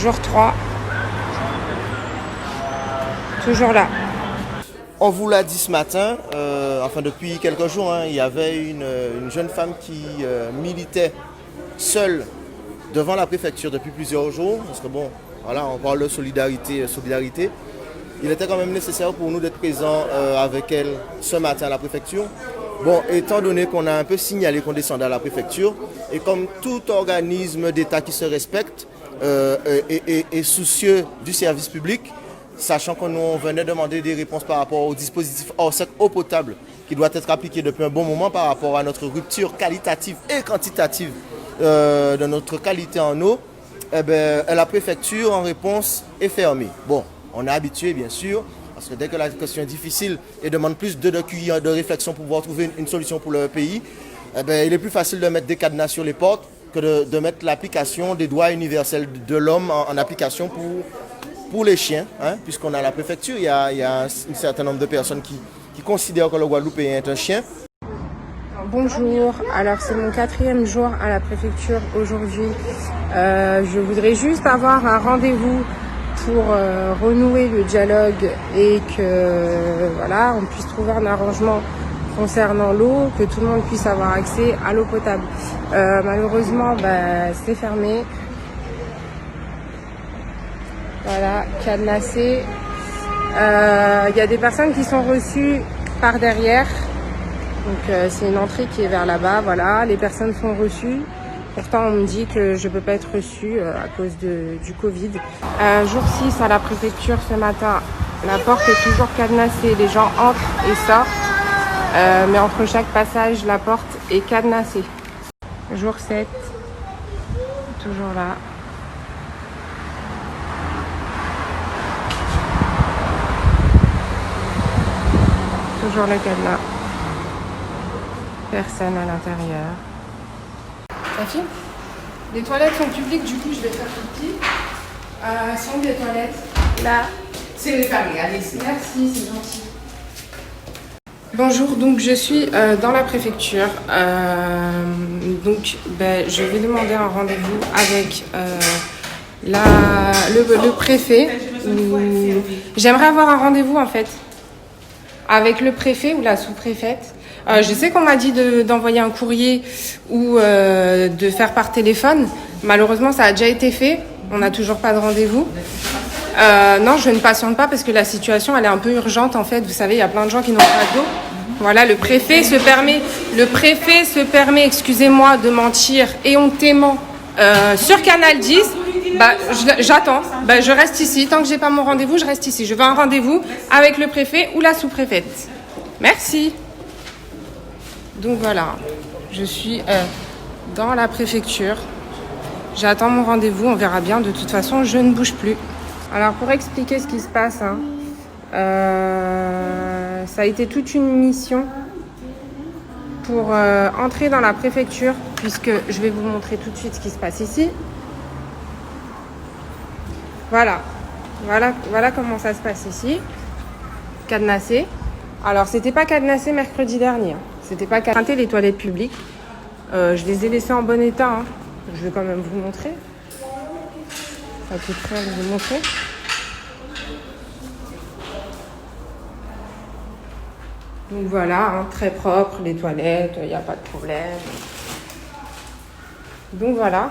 Jour 3. Toujours là. On vous l'a dit ce matin, depuis quelques jours, il y avait une jeune femme qui militait seule devant la préfecture depuis plusieurs jours. Parce que on parle de solidarité. Il était quand même nécessaire pour nous d'être présents avec elle ce matin à la préfecture. Étant donné qu'on a un peu signalé qu'on descendait à la préfecture, et comme tout organisme d'État qui se respecte est soucieux du service public, sachant qu'on nous venait demander des réponses par rapport au dispositif Orsec eau potable qui doit être appliqué depuis un bon moment par rapport à notre rupture qualitative et quantitative de notre qualité en eau, la préfecture en réponse est fermée. On est habitué bien sûr, parce que dès que la question est difficile et demande plus de cuillères de réflexion pour pouvoir trouver une solution pour le pays, il est plus facile de mettre des cadenas sur les portes que de mettre l'application des droits universels de l'homme en application pour les chiens, puisqu'on a la préfecture, il y a un certain nombre de personnes qui considèrent que le Guadeloupéen est un chien. Bonjour, alors c'est mon 4e jour à la préfecture aujourd'hui. Je voudrais juste avoir un rendez-vous pour renouer le dialogue et que on puisse trouver un arrangement concernant l'eau, que tout le monde puisse avoir accès à l'eau potable. Malheureusement, c'est fermé. Voilà, cadenassé. Il y a des personnes qui sont reçues par derrière. Donc c'est une entrée qui est vers là-bas. Voilà, les personnes sont reçues. Pourtant, on me dit que je ne peux pas être reçue à cause du Covid. Jour 6 à la préfecture ce matin. La porte est toujours cadenassée. Les gens entrent et sortent. Mais entre chaque passage, la porte est cadenassée. Jour 7. Toujours là. Toujours le cadenas. Personne à l'intérieur. Ça filme ? Les toilettes sont publiques, du coup je vais faire tout petit. Sont des toilettes. Là. C'est fermé, allez-y. Merci, c'est gentil. Bonjour, donc je suis dans la préfecture. Je vais demander un rendez-vous avec le préfet. J'aimerais avoir un rendez-vous en fait avec le préfet ou la sous-préfète. Je sais qu'on m'a dit d'envoyer un courrier ou de faire par téléphone. Malheureusement, ça a déjà été fait. On n'a toujours pas de rendez-vous. Non, je ne patiente pas parce que la situation, elle est un peu urgente en fait. Vous savez, il y a plein de gens qui n'ont pas d'eau. Voilà, le préfet se permet, excusez-moi, de mentir éhontément sur Canal 10. J'attends. Je reste ici. Tant que j'ai pas mon rendez-vous, je reste ici. Je veux un rendez-vous avec le préfet ou la sous-préfète. Merci. Donc voilà, je suis dans la préfecture. J'attends mon rendez-vous, on verra bien. De toute façon, je ne bouge plus. Alors pour expliquer ce qui se passe, ça a été toute une mission pour entrer dans la préfecture, puisque je vais vous montrer tout de suite ce qui se passe ici. Voilà comment ça se passe ici. Cadenassé. Alors c'était pas cadenassé mercredi dernier. C'était pas cadenassé les toilettes publiques. Je les ai laissées en bon état. Je vais quand même vous montrer. Ça coûte rien de vous montrer. Donc voilà, très propre les toilettes, il n'y a pas de problème. Donc voilà.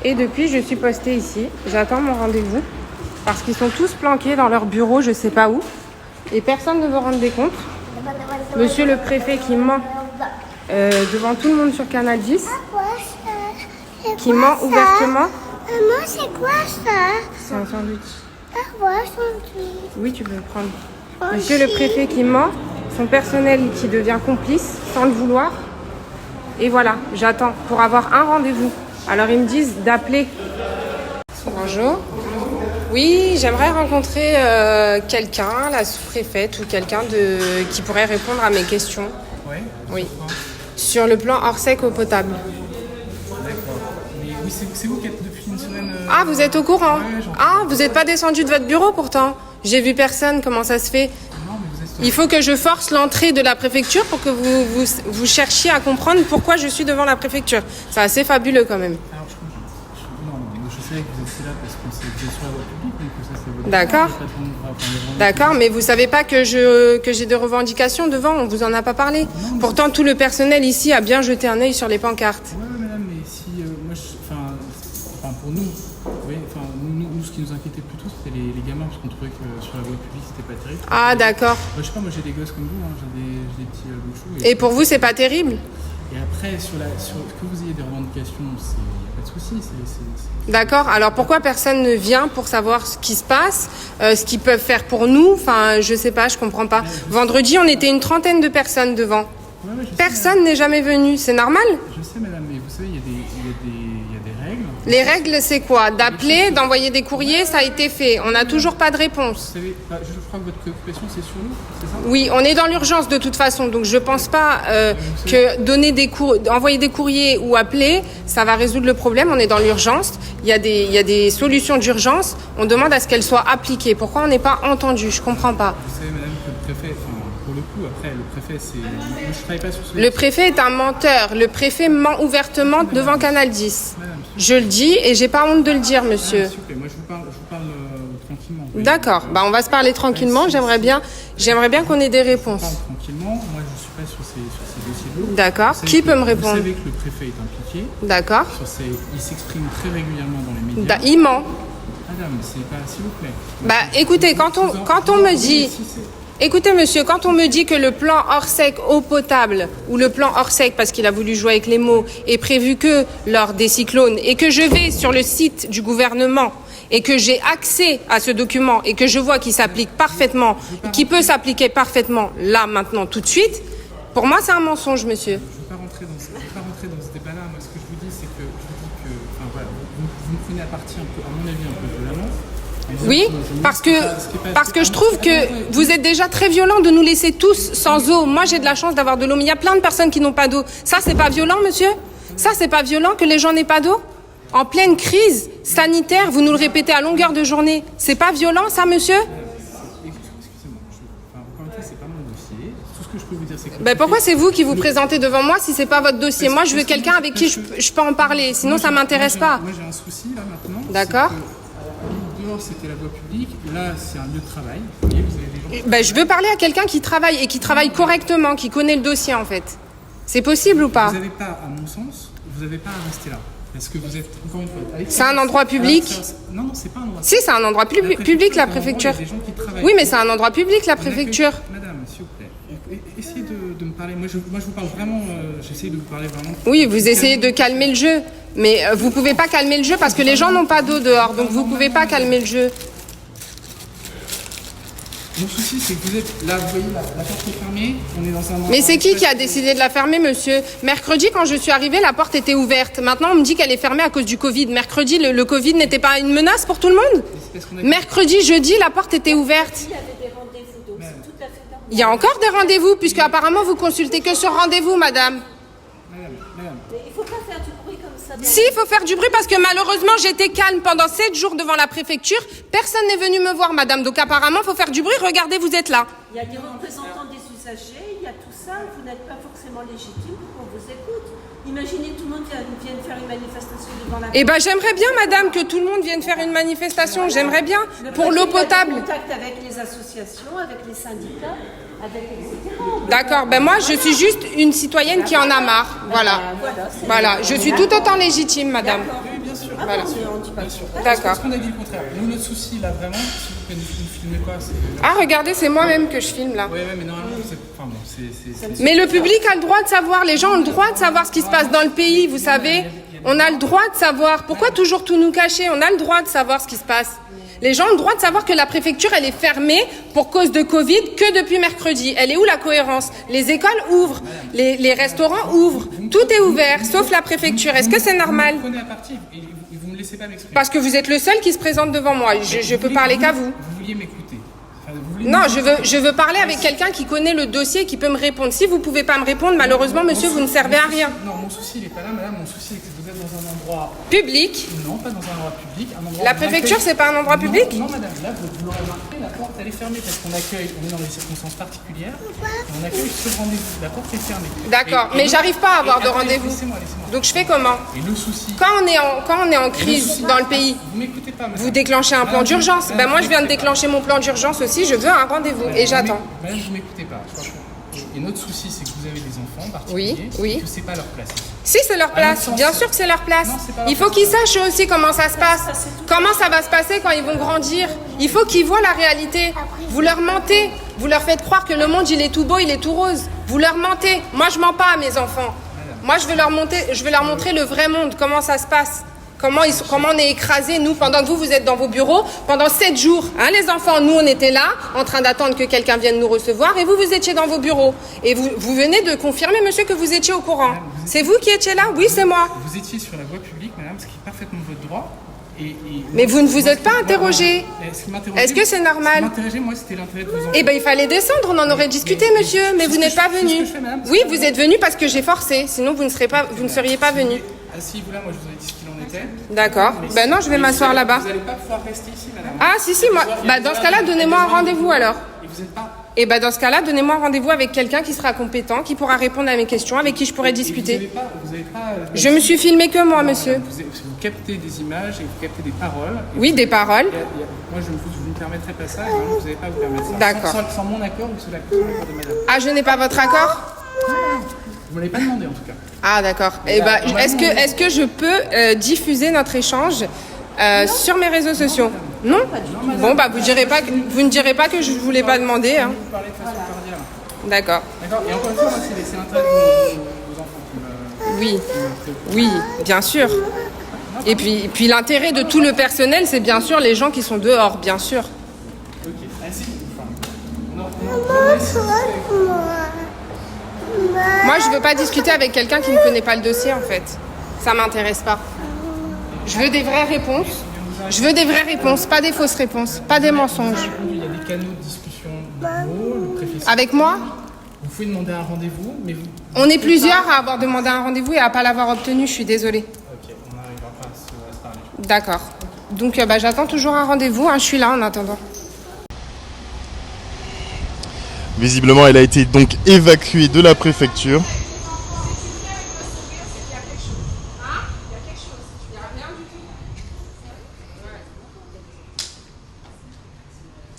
Et depuis, je suis postée ici. J'attends mon rendez-vous. Parce qu'ils sont tous planqués dans leur bureau, je sais pas où. Et personne ne veut rendre des comptes. Monsieur le préfet qui ment devant tout le monde sur Canal 10. Qui ment ouvertement. Maman, c'est quoi ça? C'est un sandwich. Sandwich. Oui, tu peux le prendre. Monsieur le préfet qui ment. Son personnel qui devient complice sans le vouloir. Et voilà, j'attends pour avoir un rendez-vous. Alors ils me disent d'appeler. Bonjour. Oui, j'aimerais rencontrer quelqu'un, la sous-préfète ou quelqu'un qui pourrait répondre à mes questions. Oui. Sur le plan Orsec eau potable. D'accord. Mais oui, c'est vous qui êtes depuis une semaine. Ah, vous êtes au courant? Ouais, Ah, vous n'êtes pas descendu de votre bureau pourtant. J'ai vu personne, comment ça se fait? Non, mais vous êtes Il faut que je force l'entrée de la préfecture pour que vous cherchiez à comprendre pourquoi je suis devant la préfecture. C'est assez fabuleux quand même. Alors, je comprends. Non, je sais que vous êtes là parce qu'on sait que vous êtes sur la voie publique, donc ça, c'est votre... D'accord. D'accord, mais vous savez pas que j'ai des revendications devant, on vous en a pas parlé. Pourtant, tout le personnel ici a bien jeté un œil sur les pancartes. Ouais, madame, mais si... moi, enfin, pour nous, oui, enfin, nous, ce qui nous inquiétait plutôt, c'était les gamins, parce qu'on trouvait que sur la voie publique, c'était pas terrible. Ah, d'accord. Je sais pas, moi, j'ai des gosses comme vous, hein, j'ai des petits bouchous. Et pour vous, c'est pas terrible? Et après, sur que vous ayez des revendications, il n'y a pas de souci. D'accord. Alors pourquoi personne ne vient pour savoir ce qui se passe, ce qu'ils peuvent faire pour nous? Enfin, je sais pas, je comprends pas. Vendredi, on était une trentaine de personnes devant. Ouais, Personne n'est jamais venu. C'est normal? Je sais, madame, mais vous savez, il y a des règles. Les règles, c'est quoi? D'appeler, d'envoyer des courriers, ça a été fait. On n'a toujours pas de réponse. Vous savez, je crois que votre préoccupation, c'est sur nous, c'est ça? Oui, on est dans l'urgence de toute façon, donc je pense pas que envoyer des courriers ou appeler, ça va résoudre le problème. On est dans l'urgence. Il y a des solutions d'urgence. On demande à ce qu'elles soient appliquées. Pourquoi on n'est pas entendu? Je comprends pas. Vous savez, madame, que le préfet, pour le coup, après, le préfet, c'est... Moi, je travaille pas sur ce... Le préfet est un menteur. Le préfet ment ouvertement devant Canal 10. Madame, Je le dis et j'ai pas honte de le dire, monsieur. s'il vous plaît, moi, je vous parle tranquillement. Oui. D'accord. Bah, on va se parler tranquillement. J'aimerais bien qu'on ait des réponses. Je parle tranquillement. Moi, je suis pas sur ces dossiers-là. D'accord. Qui peut me répondre? Vous savez que le préfet est impliqué. D'accord. Il s'exprime très régulièrement dans les médias. Il ment. Madame, c'est pas... S'il vous plaît. Bah, écoutez, quand on me dit... Écoutez, monsieur, quand on me dit que le plan Orsec eau potable, ou le plan Orsec, parce qu'il a voulu jouer avec les mots, est prévu que lors des cyclones, et que je vais sur le site du gouvernement, et que j'ai accès à ce document, et que je vois qu'il s'applique parfaitement, qu'il peut s'appliquer parfaitement, là, maintenant, tout de suite, pour moi, c'est un mensonge, monsieur. Je ne veux pas rentrer dans ce débat-là. Moi, ce que je vous dis, c'est que enfin, voilà, vous me prenez à partie un peu, à mon avis, un peu violemment. Oui, parce que je trouve que vous êtes déjà très violent de nous laisser tous sans eau. Moi, j'ai de la chance d'avoir de l'eau, mais il y a plein de personnes qui n'ont pas d'eau. Ça, c'est pas violent, monsieur? Ça, c'est pas violent que les gens n'aient pas d'eau? En pleine crise sanitaire, vous nous le répétez à longueur de journée. C'est pas violent, ça, monsieur? Excusez-moi, encore une fois, c'est pas mon dossier. Tout ce que je peux vous dire, c'est que... Ben pourquoi c'est vous qui vous présentez devant moi si c'est pas votre dossier? Moi, je veux quelqu'un avec qui je peux en parler. Sinon, ça m'intéresse pas. Moi, j'ai un souci, là, maintenant. D'accord. Dehors, c'était la voie publique. Là, c'est un lieu de travail. Vous voyez, vous avez des gens... Ben, je veux parler à quelqu'un qui travaille et qui travaille correctement, qui connaît le dossier, en fait. C'est possible ou pas? Vous n'avez pas, à mon sens, vous n'avez pas à rester là. Parce que vous êtes, encore une fois... C'est un endroit public? Non, c'est pas un endroit Si, c'est un endroit public, la préfecture. Oui, mais c'est un endroit public, la préfecture. Madame, s'il vous plaît, essayez de me parler. Moi, je vous parle vraiment... j'essaie de vous parler vraiment... Oui, vous essayez de calmer le jeu. Mais vous pouvez pas calmer le jeu parce que les gens n'ont pas d'eau dehors. Donc vous pouvez pas calmer le jeu. Mon souci, c'est que vous êtes là, vous voyez, la porte est fermée, on est dans un... Mais c'est qui a décidé de la fermer, monsieur? Mercredi, quand je suis arrivée, la porte était ouverte. Maintenant, on me dit qu'elle est fermée à cause du Covid. Mercredi, le Covid n'était pas une menace pour tout le monde? Mercredi, jeudi, la porte était ouverte. Il y avait des rendez-vous, donc c'est tout à fait normal. Il y a encore des rendez-vous, puisque apparemment vous consultez que sur rendez-vous, madame. Madame. Mais il ne faut pas faire du bruit comme ça. Si, il faut faire du bruit parce que malheureusement, j'étais calme pendant 7 jours devant la préfecture. Personne n'est venu me voir, madame. Donc apparemment, il faut faire du bruit. Regardez, vous êtes là. Il y a des représentants des usagers, il y a tout ça. Vous n'êtes pas forcément légitime pour qu'on vous écoute. Imaginez tout le monde vienne faire une manifestation devant la... Eh ben, j'aimerais bien, madame, que tout le monde vienne faire une manifestation. J'aimerais bien pour l'eau potable. Contact avec les associations, avec les syndicats, avec etc. D'accord. Ben moi, je suis juste une citoyenne qui en a marre. Voilà. Voilà. Je suis tout autant légitime, madame. Oui, bien sûr. Voilà. On dit pas sûr. D'accord. Parce qu'on a dit le contraire. Nous, notre souci, là, vraiment, s'il vous plaît, ne filmez pas. Ah, regardez, c'est moi-même que je filme là. Ouais, mais normalement, c'est... Enfin bon, c'est... Mais le public a le droit de savoir, les gens ont le droit de savoir ce qui se passe dans le pays, vous savez. On a le droit de savoir. Pourquoi toujours tout nous cacher? On a le droit de savoir ce qui se passe. Les gens ont le droit de savoir que la préfecture, elle est fermée pour cause de Covid que depuis mercredi. Elle est où la cohérence? Les écoles ouvrent, les restaurants ouvrent, tout est ouvert, sauf la préfecture. Est-ce que c'est normal? Vous me prenez à partie et vous ne me laissez pas m'exprimer. Parce que vous êtes le seul qui se présente devant moi. Je peux parler qu'à vous. Vous vouliez m'écouter. Enfin, vous vouliez Non, je veux parler avec quelqu'un qui connaît le dossier et qui peut me répondre. Si vous pouvez pas me répondre, malheureusement, monsieur, vous ne servez à rien. Non, mon souci, il n'est pas là, madame. Mon souci, c'est que vous êtes dans un endroit... Public. Non, pas dans un endroit public. Un endroit La préfecture, c'est pas un endroit public? Non, madame, là, vous l'aurez remarqué, la porte, elle est fermée parce qu'on accueille, on est dans des circonstances particulières, on accueille sur rendez-vous. La porte est fermée. D'accord, mais j'arrive pas à avoir de rendez-vous. Laissez-moi. Donc je fais comment? Et le souci... Quand on est en crise dans le pays, Vous m'écoutez pas, madame. vous déclenchez un plan d'urgence. Ben moi, je viens de déclencher mon plan d'urgence aussi, je veux un rendez-vous et j'attends. Madame, vous m'écoutez pas, franchement. Et notre souci, c'est que vous avez des enfants particuliers, Oui. et que c'est pas leur place. Si, c'est leur place. Bien sûr que c'est leur place. Non, c'est pas leur Il faut place. qu'ils sachent aussi comment ça se passe. Comment ça va se passer quand ils vont grandir. Il faut qu'ils voient la réalité. Vous leur mentez. Vous leur faites croire que le monde, il est tout beau, il est tout rose. Vous leur mentez. Moi, je mens pas à mes enfants. Moi, je vais leur montrer le vrai monde, comment ça se passe. Comment on est écrasés, nous, pendant que vous êtes dans vos bureaux, pendant 7 jours. Hein, les enfants, nous, on était là, en train d'attendre que quelqu'un vienne nous recevoir, et vous étiez dans vos bureaux. Et vous venez de confirmer, monsieur, que vous étiez au courant. C'est vous qui étiez là? Oui, c'est moi. Vous étiez sur la voie publique, madame, ce qui est parfaitement votre droit. Mais vous ne vous êtes pas interrogé. Est-ce que c'est normal? Ce qui m'interrogeait, moi, c'était l'intérêt de vos enfants. Eh ben, il fallait descendre, on en aurait discuté, monsieur, mais vous n'êtes pas venu. Oui, vous êtes venu parce que j'ai forcé, sinon vous ne seriez pas venu. Asseyez-vous là, moi je vous aurais dit ce qu'il en était. D'accord. Ben non, je vais m'asseoir là-bas. Vous n'allez pas pouvoir rester ici, madame. Ah, si, moi. Bah, dans ce cas-là, donnez-moi un rendez-vous alors. Et vous n'êtes pas. Et bah, dans ce cas-là, donnez-moi un rendez-vous avec quelqu'un qui sera compétent, qui pourra répondre à mes questions, avec qui je pourrai discuter. Vous avez pas. Je me suis filmé que moi, monsieur. Vous captez des images et vous captez des paroles. Oui, des paroles. Moi, je ne vous permettrai pas ça, vous n'allez pas vous permettre ça. D'accord. Sans mon accord ou sous l'accord de madame. Ah, je n'ai pas votre accord? Vous ne me l'avez pas demandé en tout cas. Ah, d'accord. Et bah, est-ce que je peux diffuser notre échange sur mes réseaux sociaux? Non? Bon, bah, vous ne direz pas que je ne voulais pas demander. Hein. Vous parlez de façon cordiale. D'accord. D'accord. Et encore une fois, moi, c'est l'intérêt de vos enfants qui me. Oui, bien sûr. Et puis l'intérêt de tout le personnel, c'est bien sûr les gens qui sont dehors, bien sûr. Ok. Moi, je veux pas discuter avec quelqu'un qui ne connaît pas le dossier, en fait. Ça m'intéresse pas. Je veux des vraies réponses. Je veux des vraies réponses, pas des fausses réponses, pas des mensonges. Il y a des canaux de discussion normaux, le préfet. Avec moi? Vous pouvez demander un rendez-vous, mais vous. On est plusieurs à avoir demandé un rendez-vous et à pas l'avoir obtenu, je suis désolée. Ok, on n'arrivera pas à se parler. D'accord. Donc bah, j'attends toujours un rendez-vous, hein, je suis là en attendant. Visiblement, elle a été donc évacuée de la préfecture.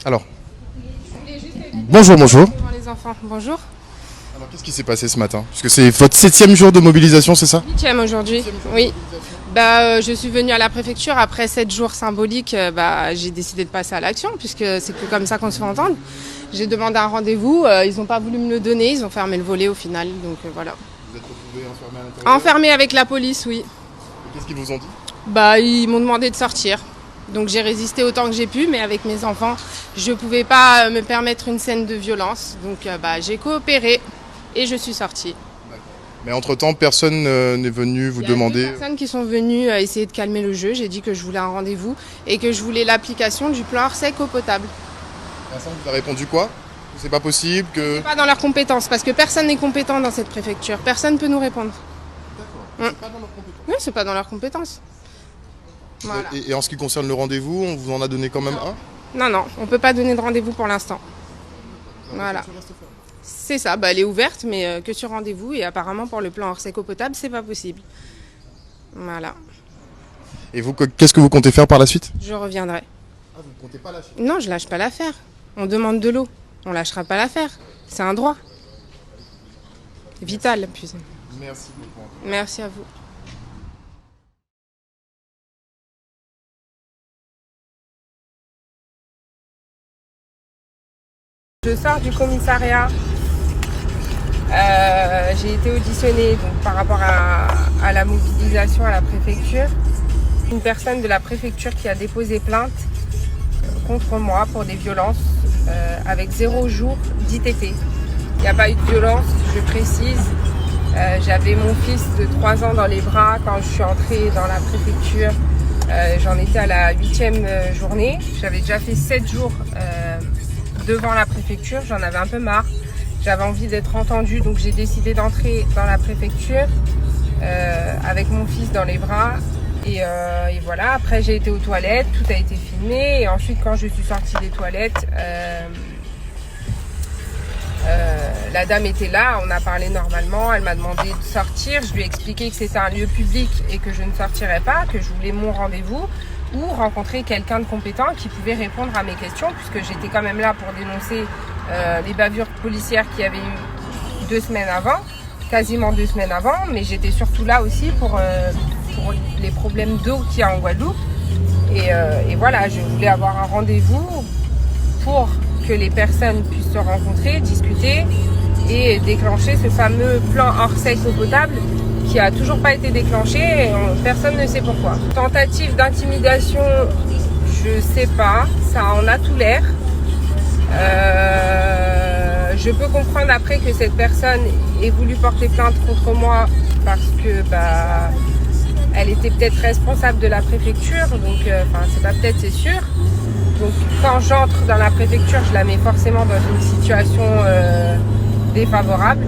Alors, bonjour. Les enfants, bonjour. Alors, qu'est-ce qui s'est passé ce matin? Parce que c'est votre 7e jour de mobilisation, c'est ça? 8e aujourd'hui, oui. Bah, je suis venue à la préfecture après 7 jours symboliques. Bah, j'ai décidé de passer à l'action puisque c'est que comme ça qu'on se fait entendre. J'ai demandé un rendez-vous, ils n'ont pas voulu me le donner, ils ont fermé le volet au final, donc voilà. Vous êtes retrouvés enfermés à l'intérieur? Enfermé avec la police, oui. Qu'est-ce qu'ils vous ont dit? Bah, ils m'ont demandé de sortir. Donc j'ai résisté autant que j'ai pu, mais avec mes enfants, je ne pouvais pas me permettre une scène de violence. Donc bah, j'ai coopéré et je suis sortie. Mais entre-temps, personne n'est venu vous demander... Il y a 2 personnes qui sont venues essayer de calmer le jeu. J'ai dit que je voulais un rendez-vous et que je voulais l'application du plan hors sec eau potable. Personne vous a répondu quoi? C'est pas possible que... C'est pas dans leurs compétences, parce que personne n'est compétent dans cette préfecture. Personne ne peut nous répondre. D'accord. C'est pas dans leurs compétences. Oui, c'est pas dans leurs compétences. Voilà. Et en ce qui concerne le rendez-vous, on vous en a donné quand même un? Non, on peut pas donner de rendez-vous pour l'instant. Voilà. C'est ça, bah, elle est ouverte, mais que sur rendez-vous. Et apparemment, pour le plan hors sec eau potable, c'est pas possible. Voilà. Et vous, qu'est-ce que vous comptez faire par la suite? Je reviendrai. Ah, vous ne comptez pas lâcher? Non, je lâche pas l'affaire. On demande de l'eau. On lâchera pas l'affaire. C'est un droit. Vital, puis. Merci beaucoup. Merci à vous. Je sors du commissariat. J'ai été auditionnée donc, par rapport à la mobilisation à la préfecture. Une personne de la préfecture qui a déposé plainte contre moi pour des violences avec 0 jour d'ITT. Il n'y a pas eu de violence, je précise. J'avais mon fils de 3 ans dans les bras quand je suis entrée dans la préfecture. J'en étais à la 8e journée. J'avais déjà fait 7 jours devant la préfecture. J'en avais un peu marre. J'avais envie d'être entendue, donc j'ai décidé d'entrer dans la préfecture avec mon fils dans les bras. Et voilà, après j'ai été aux toilettes, tout a été filmé. Et ensuite, quand je suis sortie des toilettes, la dame était là, on a parlé normalement, elle m'a demandé de sortir. Je lui ai expliqué que c'était un lieu public et que je ne sortirais pas, que je voulais mon rendez-vous ou rencontrer quelqu'un de compétent qui pouvait répondre à mes questions, puisque j'étais quand même là pour dénoncer les bavures policières qu'il y avait eu 2 semaines avant, quasiment 2 semaines avant, mais j'étais surtout là aussi pour les problèmes d'eau qu'il y a en Guadeloupe. Et voilà, je voulais avoir un rendez-vous pour que les personnes puissent se rencontrer, discuter et déclencher ce fameux plan hors sec eau potable qui a toujours pas été déclenché et personne ne sait pourquoi. Tentative d'intimidation, je sais pas, ça en a tout l'air. Je peux comprendre après que cette personne ait voulu porter plainte contre moi parce que elle était peut-être responsable de la préfecture, donc c'est pas peut-être, c'est sûr. Donc quand j'entre dans la préfecture, je la mets forcément dans une situation défavorable.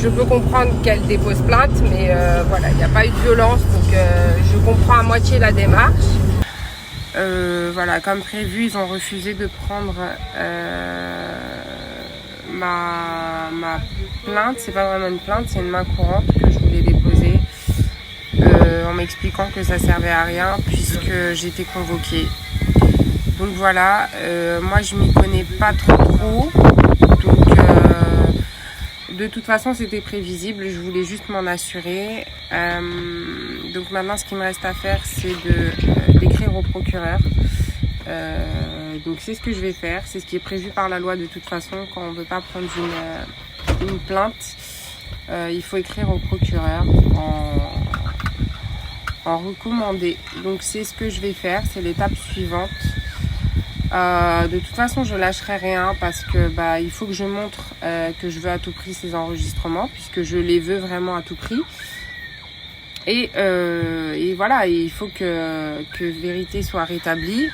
Je peux comprendre qu'elle dépose plainte, mais voilà, il n'y a pas eu de violence, donc je comprends à moitié la démarche. Voilà, comme prévu, ils ont refusé de prendre ma plainte. C'est pas vraiment une plainte, c'est une main courante que je voulais déposer en m'expliquant que ça servait à rien puisque j'étais convoquée. Donc voilà, moi je m'y connais pas trop, donc de toute façon c'était prévisible, je voulais juste m'en assurer. Donc maintenant ce qu'il me reste à faire c'est d'écrire au procureur. Donc c'est ce que je vais faire, c'est ce qui est prévu par la loi de toute façon. Quand on ne veut pas prendre une plainte, il faut écrire au procureur en recommandé. Donc c'est ce que je vais faire, c'est l'étape suivante. De toute façon je lâcherai rien parce que il faut que je montre que je veux à tout prix ces enregistrements puisque je les veux vraiment à tout prix. Et voilà, il faut que vérité soit rétablie.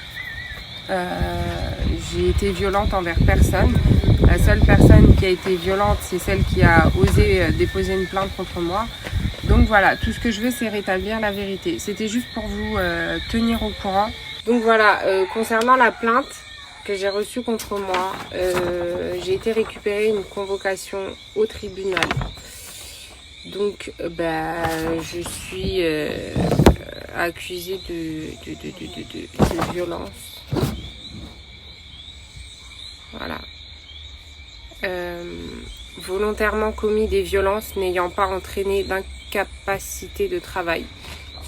J'ai été violente envers personne. La seule personne qui a été violente, c'est celle qui a osé déposer une plainte contre moi. Donc voilà, tout ce que je veux, c'est rétablir la vérité. C'était juste pour vous tenir au courant. Donc voilà, concernant la plainte que j'ai reçue contre moi, j'ai été récupérer une convocation au tribunal. Donc je suis accusée de violence. Voilà. Volontairement commis des violences n'ayant pas entraîné d'incapacité de travail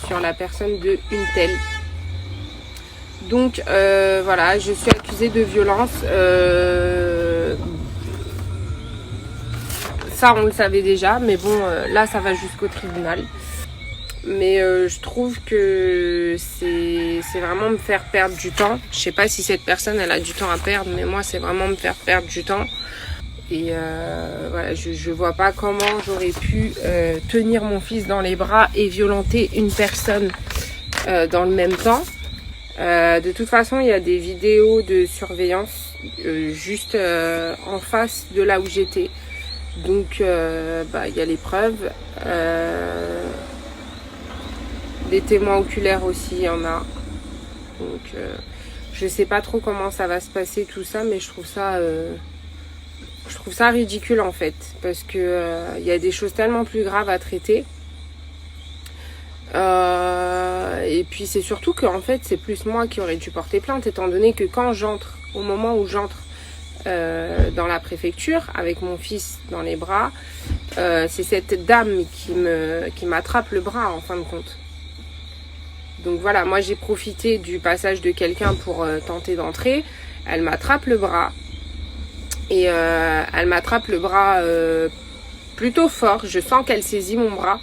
sur la personne de une telle. Donc voilà, je suis accusée de violence. Ça on le savait déjà, mais bon là ça va jusqu'au tribunal. Mais je trouve que c'est vraiment me faire perdre du temps. Je sais pas si cette personne elle a du temps à perdre, mais moi c'est vraiment me faire perdre du temps. Et voilà, je vois pas comment j'aurais pu tenir mon fils dans les bras et violenter une personne dans le même temps. De toute façon, il y a des vidéos de surveillance juste en face de là où j'étais. Donc il y a les preuves. Des témoins oculaires aussi, il y en a. Donc je sais pas trop comment ça va se passer tout ça, mais je trouve ça ridicule en fait, parce que il y a des choses tellement plus graves à traiter. Et puis c'est surtout que en fait c'est plus moi qui aurais dû porter plainte, étant donné que quand j'entre, au moment où j'entre dans la préfecture avec mon fils dans les bras, c'est cette dame qui m'attrape le bras en fin de compte. Donc voilà, moi j'ai profité du passage de quelqu'un pour tenter d'entrer. Elle m'attrape le bras. Et elle m'attrape le bras plutôt fort. Je sens qu'elle saisit mon bras.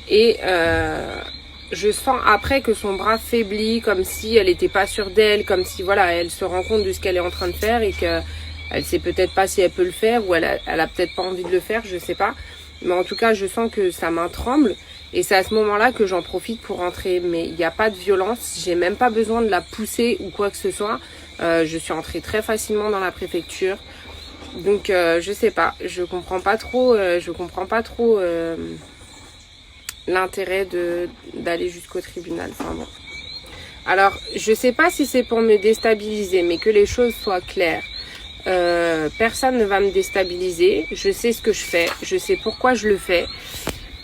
Et je sens après que son bras faiblit, comme si elle n'était pas sûre d'elle, comme si voilà, elle se rend compte de ce qu'elle est en train de faire et qu'elle sait peut-être pas si elle peut le faire ou elle a peut-être pas envie de le faire, je sais pas. Mais en tout cas, je sens que sa main tremble. Et c'est à ce moment-là que j'en profite pour rentrer. Mais il n'y a pas de violence. J'ai même pas besoin de la pousser ou quoi que ce soit. Je suis entrée très facilement dans la préfecture. Donc je sais pas, je comprends pas trop l'intérêt d'aller jusqu'au tribunal. Enfin bon. Alors je sais pas si c'est pour me déstabiliser, mais que les choses soient claires. Personne ne va me déstabiliser. Je sais ce que je fais, je sais pourquoi je le fais.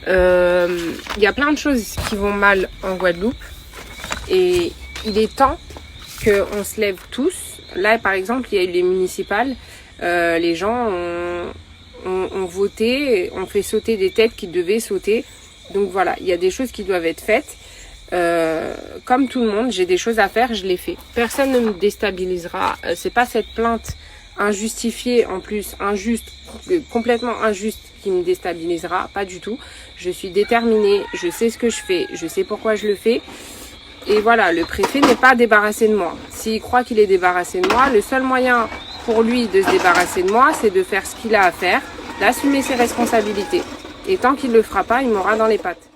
Il y a plein de choses qui vont mal en Guadeloupe et il est temps qu'on se lève tous. Là par exemple il y a eu les municipales, les gens ont voté, ont fait sauter des têtes qui devaient sauter. Donc voilà, il y a des choses qui doivent être faites. Comme tout le monde, j'ai des choses à faire, je les fais. Personne ne me déstabilisera. C'est pas cette plainte injustifiée, en plus injuste, complètement injuste, qui me déstabilisera, pas du tout. Je suis déterminée, je sais ce que je fais, je sais pourquoi je le fais. Et voilà, le préfet n'est pas débarrassé de moi. S'il croit qu'il est débarrassé de moi, le seul moyen pour lui de se débarrasser de moi, c'est de faire ce qu'il a à faire, d'assumer ses responsabilités. Et tant qu'il ne le fera pas, il m'aura dans les pattes.